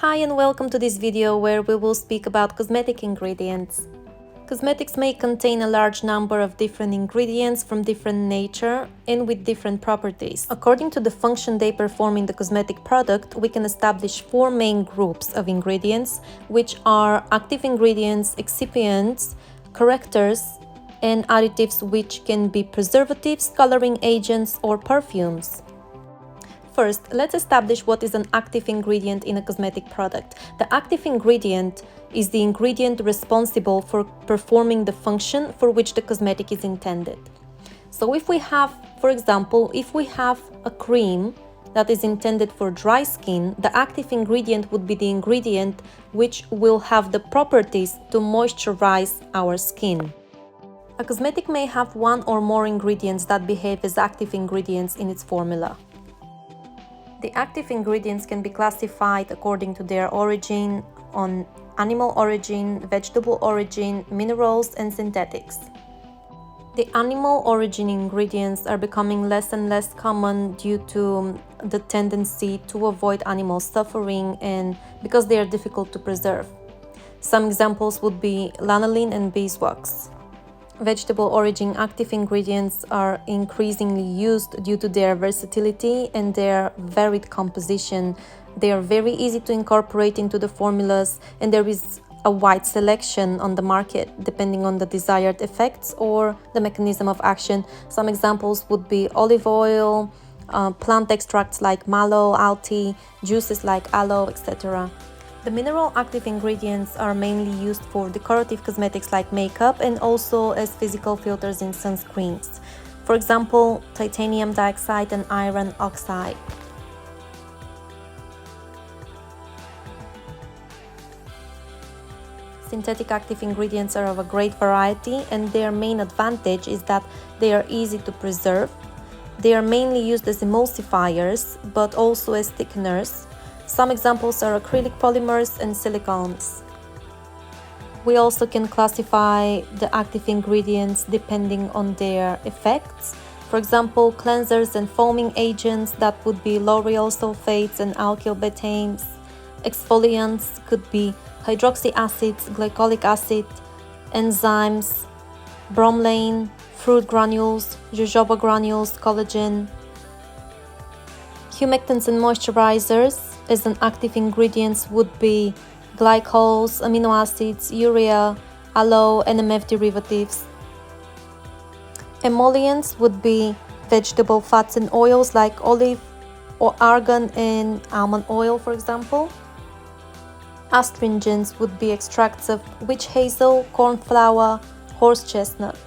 Hi and welcome to this video where we will speak about cosmetic ingredients. Cosmetics may contain a large number of different ingredients from different nature and with different properties. According to the function they perform in the cosmetic product, we can establish four main groups of ingredients, which are active ingredients, excipients, correctors, and additives, which can be preservatives, coloring agents, or perfumes. First, let's establish what is an active ingredient in a cosmetic product. The active ingredient is the ingredient responsible for performing the function for which the cosmetic is intended. So if we have, for example, if we have a cream that is intended for dry skin, the active ingredient would be the ingredient which will have the properties to moisturize our skin. A cosmetic may have one or more ingredients that behave as active ingredients in its formula. The active ingredients can be classified according to their origin on animal origin, vegetable origin, minerals, and synthetics. The animal origin ingredients are becoming less and less common due to the tendency to avoid animal suffering and because they are difficult to preserve. Some examples would be lanolin and beeswax. Vegetable origin active ingredients are increasingly used due to their versatility and their varied composition. They are very easy to incorporate into the formulas, and there is a wide selection on the market depending on the desired effects or the mechanism of action. Some examples would be olive oil, plant extracts like mallow, alti, juices like aloe, etc. The mineral active ingredients are mainly used for decorative cosmetics like makeup and also as physical filters in sunscreens. For example, titanium dioxide and iron oxide. Synthetic active ingredients are of a great variety, and their main advantage is that they are easy to preserve. They are mainly used as emulsifiers, but also as thickeners. Some examples are acrylic polymers and silicones. We also can classify the active ingredients depending on their effects. For example, cleansers and foaming agents, that would be lauryl sulfates and alkyl betanes. Exfoliants could be hydroxy acids, glycolic acid, enzymes, bromelain, fruit granules, jojoba granules, collagen. Humectants and moisturizers as an active ingredients would be glycols, amino acids, urea, aloe, and MF derivatives. Emollients would be vegetable fats and oils like olive or argan and almond oil, for example. Astringents would be extracts of witch hazel, cornflower, horse chestnut.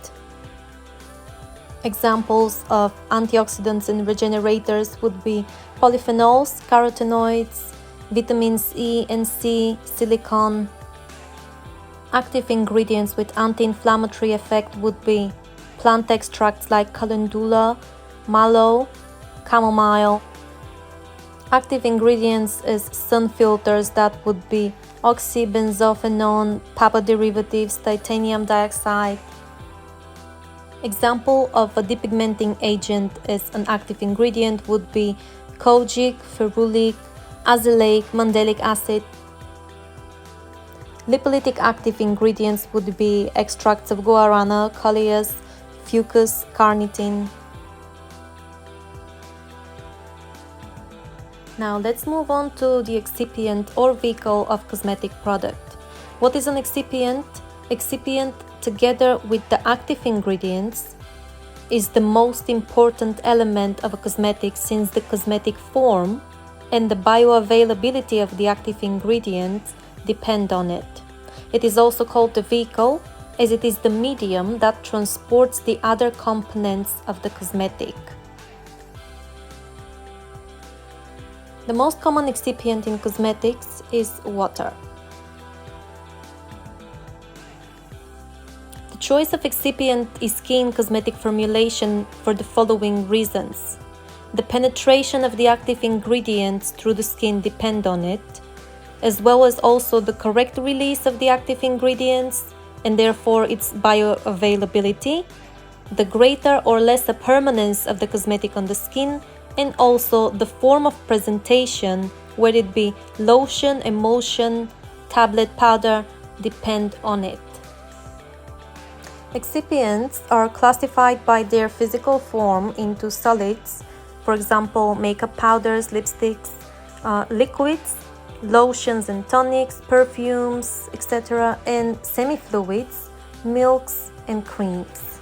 Examples of antioxidants and regenerators would be polyphenols, carotenoids, vitamins E and C, silicone. Active ingredients with anti-inflammatory effect would be plant extracts like calendula, mallow, chamomile. Active ingredients as sun filters, that would be oxybenzophenone, papa derivatives, titanium dioxide. Example of a depigmenting agent as an active ingredient would be kojic, ferulic, azelaic, mandelic acid. Lipolytic active ingredients would be extracts of guarana, coleus, fucus, carnitine. Now let's move on to the excipient or vehicle of cosmetic product. What is an excipient? Excipient, together with the active ingredients, is the most important element of a cosmetic, since the cosmetic form and the bioavailability of the active ingredients depend on it. It is also called the vehicle, as it is the medium that transports the other components of the cosmetic. The most common excipient in cosmetics is water. The choice of excipient is key in cosmetic formulation for the following reasons. The penetration of the active ingredients through the skin depend on it, as well as also the correct release of the active ingredients and therefore its bioavailability, the greater or lesser permanence of the cosmetic on the skin, and also the form of presentation whether it be lotion, emulsion, tablet, powder, depend on it. Excipients are classified by their physical form into solids, for example, makeup powders, lipsticks, liquids, lotions and tonics, perfumes, etc., and semi-fluids, milks and creams.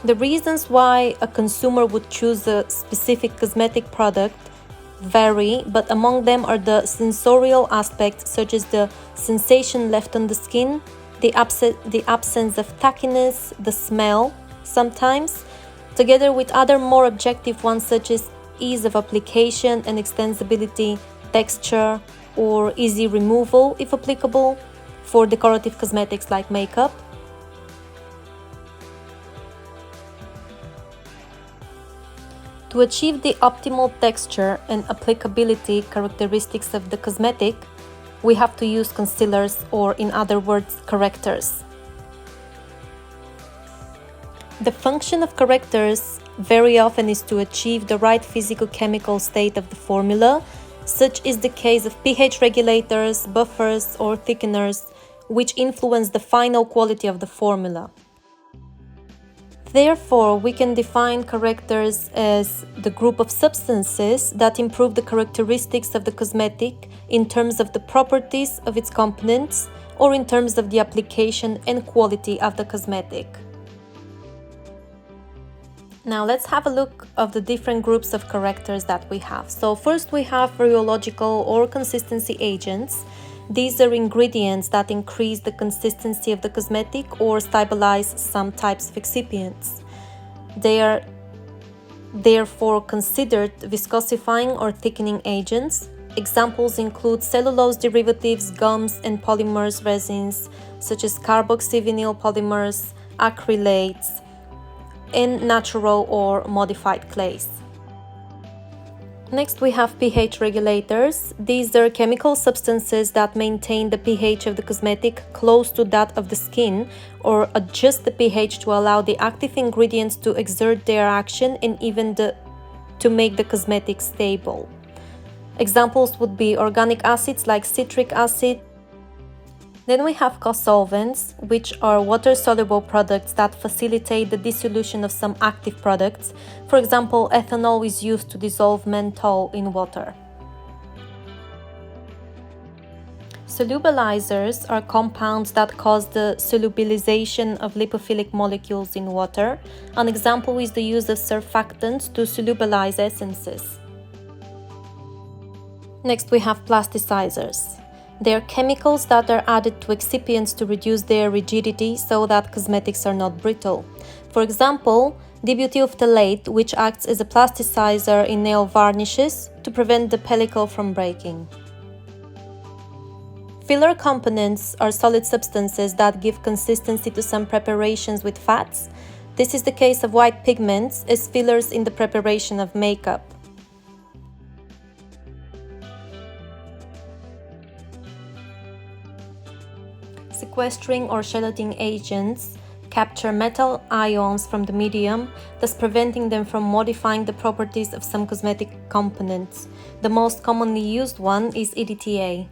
The reasons why a consumer would choose a specific cosmetic product vary, but among them are the sensorial aspects such as the sensation left on the skin, the absence of tackiness, the smell sometimes, together with other more objective ones such as ease of application and extensibility, texture, or easy removal if applicable for decorative cosmetics like makeup. To achieve the optimal texture and applicability characteristics of the cosmetic, we have to use concealers, or in other words, correctors. The function of correctors very often is to achieve the right physicochemical state of the formula. Such is the case of pH regulators, buffers, or thickeners, which influence the final quality of the formula. Therefore, we can define correctors as the group of substances that improve the characteristics of the cosmetic in terms of the properties of its components or in terms of the application and quality of the cosmetic. Now let's have a look of the different groups of correctors that we have. So first we have rheological or consistency agents. These are ingredients that increase the consistency of the cosmetic or stabilize some types of excipients. They are therefore considered viscosifying or thickening agents. Examples include cellulose derivatives, gums, and polymers resins, such as carboxyvinyl polymers, acrylates, and natural or modified clays. Next, we have pH regulators. These are chemical substances that maintain the pH of the cosmetic close to that of the skin or adjust the pH to allow the active ingredients to exert their action and even to make the cosmetic stable. Examples would be organic acids like citric acid. Then we have co-solvents, which are water-soluble products that facilitate the dissolution of some active products. For example, ethanol is used to dissolve menthol in water. Solubilizers are compounds that cause the solubilization of lipophilic molecules in water. An example is the use of surfactants to solubilize essences. Next, we have plasticizers. They are chemicals that are added to excipients to reduce their rigidity so that cosmetics are not brittle. For example, dibutyl phthalate, which acts as a plasticizer in nail varnishes to prevent the pellicle from breaking. Filler components are solid substances that give consistency to some preparations with fats. This is the case of white pigments as fillers in the preparation of makeup. Sequestering or chelating agents capture metal ions from the medium, thus preventing them from modifying the properties of some cosmetic components. The most commonly used one is EDTA.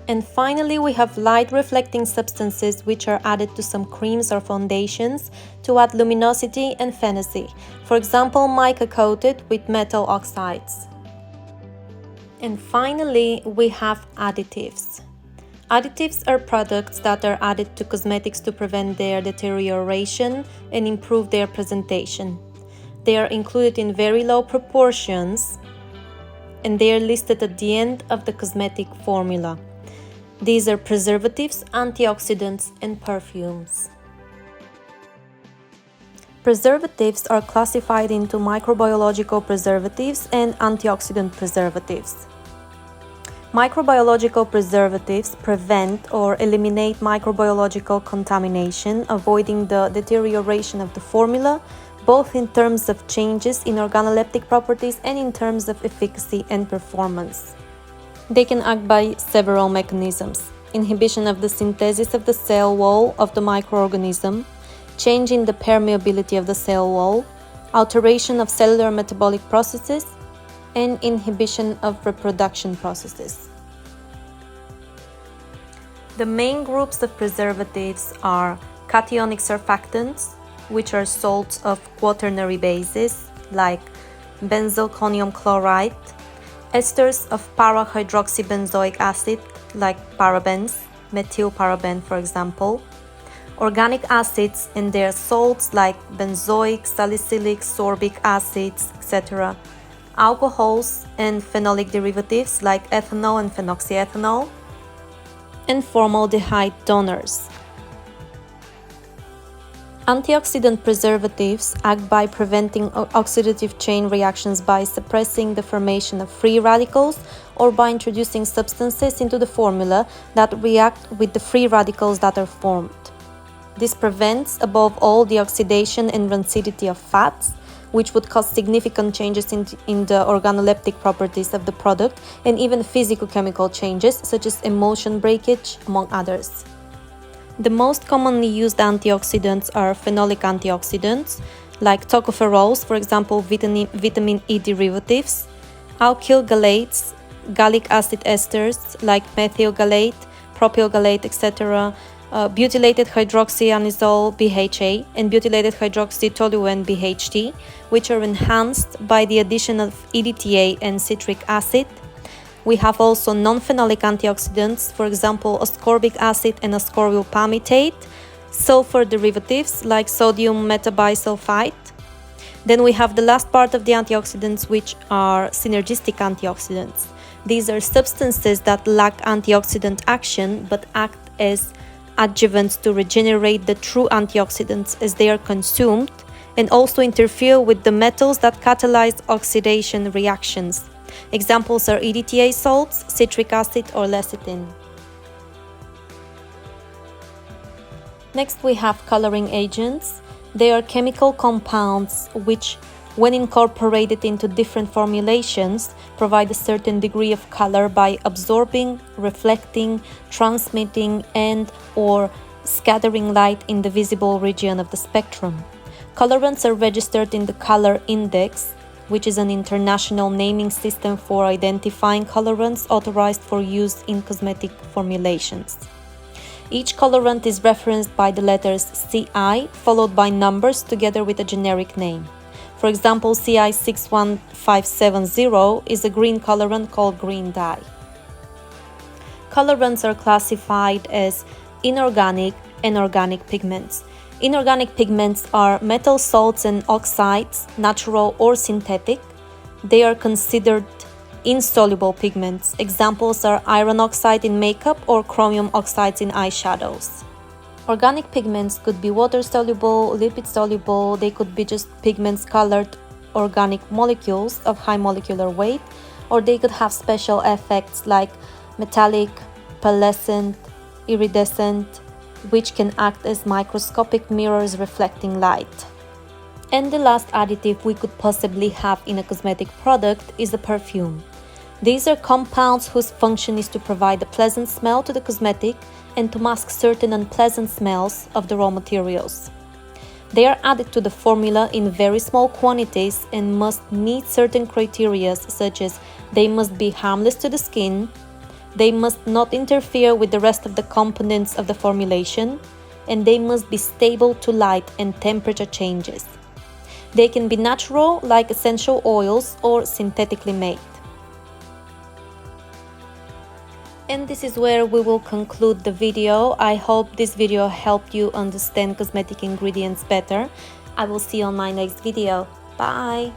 And finally, we have light-reflecting substances which are added to some creams or foundations to add luminosity and fantasy. For example, mica coated with metal oxides. And finally, we have additives. Additives are products that are added to cosmetics to prevent their deterioration and improve their presentation. They are included in very low proportions and they are listed at the end of the cosmetic formula. These are preservatives, antioxidants, and perfumes. Preservatives are classified into microbiological preservatives and antioxidant preservatives. Microbiological preservatives prevent or eliminate microbiological contamination, avoiding the deterioration of the formula, both in terms of changes in organoleptic properties and in terms of efficacy and performance. They can act by several mechanisms: inhibition of the synthesis of the cell wall of the microorganism, change in the permeability of the cell wall, alteration of cellular metabolic processes, and inhibition of reproduction processes. The main groups of preservatives are cationic surfactants, which are salts of quaternary bases like benzalkonium chloride, esters of para-hydroxybenzoic acid like parabens, methylparaben for example, organic acids and their salts like benzoic, salicylic, sorbic acids, etc., alcohols and phenolic derivatives like ethanol and phenoxyethanol, and formaldehyde donors. Antioxidant preservatives act by preventing oxidative chain reactions by suppressing the formation of free radicals or by introducing substances into the formula that react with the free radicals that are formed. This prevents, above all, the oxidation and rancidity of fats, which would cause significant changes in the organoleptic properties of the product and even physicochemical changes such as emulsion breakage, among others. The most commonly used antioxidants are phenolic antioxidants, like tocopherols, for example, vitamin E derivatives, alkyl galates, gallic acid esters, like methyl galate, propyl galate, etc., butylated hydroxyanisole BHA, and butylated hydroxytoluene BHT, which are enhanced by the addition of EDTA and citric acid. We have also non-phenolic antioxidants, for example, ascorbic acid and ascorbyl palmitate, sulfur derivatives like sodium metabisulfite. Then we have the last part of the antioxidants, which are synergistic antioxidants. These are substances that lack antioxidant action but act as adjuvants to regenerate the true antioxidants as they are consumed and also interfere with the metals that catalyze oxidation reactions. Examples are EDTA salts, citric acid, or lecithin. Next, we have coloring agents. They are chemical compounds which, when incorporated into different formulations, provide a certain degree of color by absorbing, reflecting, transmitting, and/or scattering light in the visible region of the spectrum. Colorants are registered in the Color Index, which is an international naming system for identifying colorants authorized for use in cosmetic formulations. Each colorant is referenced by the letters CI, followed by numbers together with a generic name. For example, CI 61570 is a green colorant called green dye. Colorants are classified as inorganic and organic pigments. Inorganic pigments are metal salts and oxides, natural or synthetic. They are considered insoluble pigments. Examples are iron oxide in makeup or chromium oxides in eyeshadows. Organic pigments could be water-soluble, lipid-soluble. They could be just pigments colored organic molecules of high molecular weight, or they could have special effects like metallic, pearlescent, iridescent, which can act as microscopic mirrors reflecting light. And the last additive we could possibly have in a cosmetic product is a perfume. These are compounds whose function is to provide a pleasant smell to the cosmetic and to mask certain unpleasant smells of the raw materials. They are added to the formula in very small quantities and must meet certain criteria, such as they must be harmless to the skin, they must not interfere with the rest of the components of the formulation, and they must be stable to light and temperature changes. They can be natural, like essential oils, or synthetically made. And this is where we will conclude the video. I hope this video helped you understand cosmetic ingredients better. I will see you on my next video. Bye!